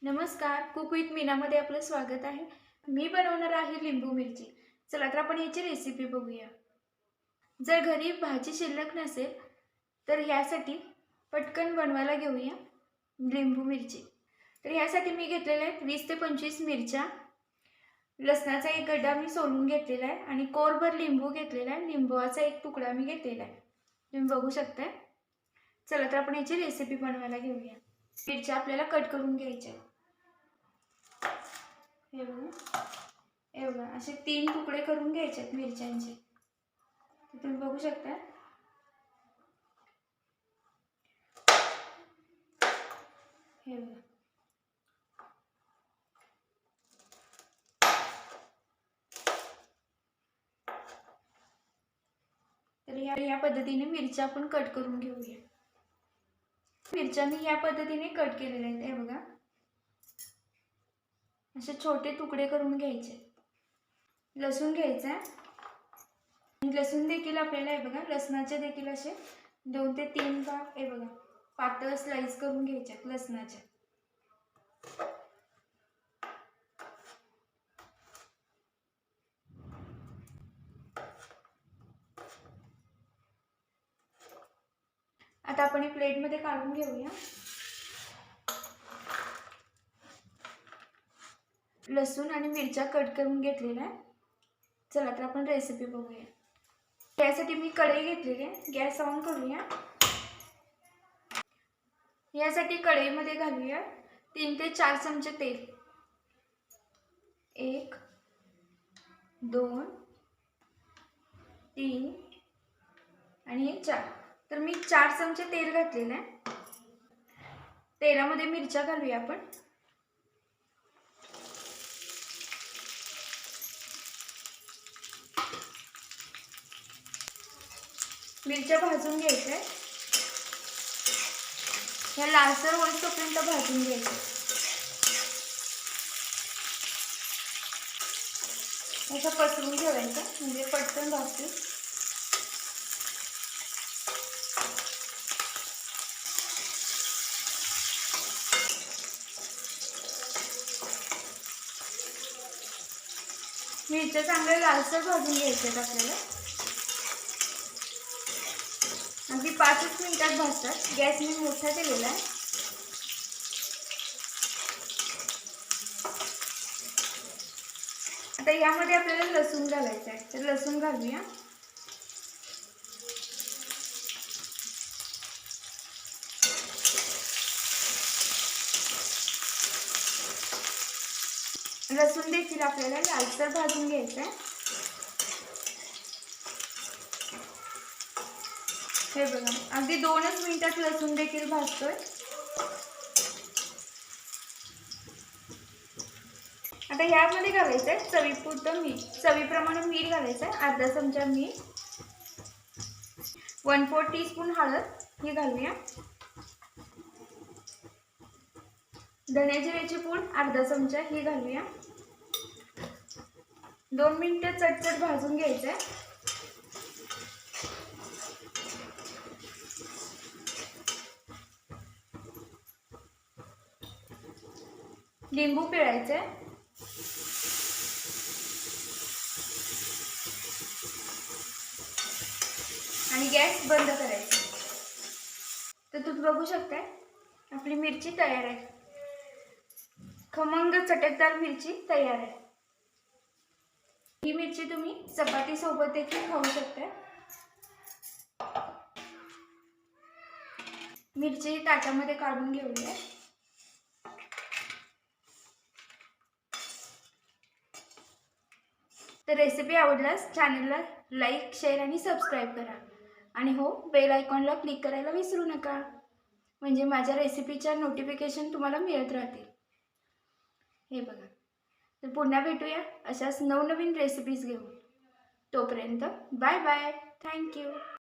नमस्कार, cook with मीनामध्ये आपलं स्वागत आहे. मी बनवणार आहे लिंबू मिरची. चला तर आपण याची रेसिपी बघूया. जर घरी भाजी शिल्लक नसेल तर ह्यासाठी पटकन बनवायला घेऊया लिंबू मिरची. तर ह्यासाठी मी घेतलेल्या आहेत 20 ते 25 मिरच्या, लसणाचा एक गड्डा मी सोलून घेतलेला आहे आणि कोरभर लिंबू घेतलेला आहे. लिंबूचा एक तुकडा मी घेतलेला आहे. तुम्ही बघू शकता. चला तर आपण याची रेसिपी बनवायला घेऊया. मिरच्या आपल्याला कट करून घ्यायच्या. हे बघा असे 3 तुकडे करून घ्यायचे आहेत मिरच्यांचे. तुम्ही बघू शकता. हे बघा. तर या पद्धतीने मिरच्या आपण कट करून घेऊया. मिरच्या मी या पद्धतीने कट केलेल्या आहेत. हे बघा असे छोटे तुकडे करून घ्यायचे. लसूण घ्यायचा आणि लसूण देखील आपल्याला हे बघा लसणाचे देखील असे 2 ते 3 भाग हे बघा पातळ स्लाइस करून घ्यायचे लसणाचे. आता आपण प्लेट मध्ये काढून घेऊया. लसूण आणि मिरच्या कट करून घेतलेल्या आहे. चला तर आपण रेसिपी बघूया. त्यासाठी मी कढई घेतलेली आहे. गॅस ऑन करूया. यासाठी कढईमध्ये घालूया 3 ते 4 चमचे तेल. 1 2 3 आणि 4. तर मी 4 चमचे तेल घातलेलं आहे. तेलामध्ये मिरच्या घालूया आपण. मिरच्या भाजून घ्यायच्या. या लालसर होईपर्यंत भाजून घ्यायच्या. असं पसरून ठेवायचं म्हणजे पटकन भाजतील. मिरच्या चांगल्या लालसर भाजून घ्यायच्यात आपल्याला. अगदी 5 मिनिटात भाजतात. गॅस मी मोठा केलेला आहे. आता यामध्ये आपल्याला लसूण घालायचं आहे. तर लसूण घालूया. लसूण देखील आपल्याला लालसर भाजून घ्यायचं आहे. हे बघा अगदी 2च मिनिटात लसूण देखील भाजतोय. आता यामध्ये घालायचं आहे चवीपुरतं मीठ. चवीप्रमाणे मीठ घालायचं आहे. अर्धा चमचा मीठ, 1/4 टीस्पून हळद ही घालूया. धने जिऱ्याची पूड अर्धा चमचा ही घालूया. 2 मिनिटं चटचट भाजून घ्यायचं आहे. लिंबू पिळायचं आहे. आणि गॅस बंद करायचा. तर तुम्ही बघू शकता आपली मिरची तयार आहे. खमंग चटकदार मिरची तयार आहे. ही मिरची तुम्ही चपाती सोबत देखील खाऊ शकता. मिरची ताटामध्ये काढून घेऊया. तर रेसिपी आवडल्यास चॅनलला लाईक, शेअर आणि सबस्क्राईब करा. आणि हो, बेल आयकॉनला क्लिक करायला विसरू नका. म्हणजे माझ्या रेसिपीच्या नोटिफिकेशन तुम्हाला मिळत राहतील. हे बघा. तर पुन्हा भेटूया अशाच नवनवीन रेसिपीज घेऊन. तोपर्यंत बाय बाय. थँक्यू.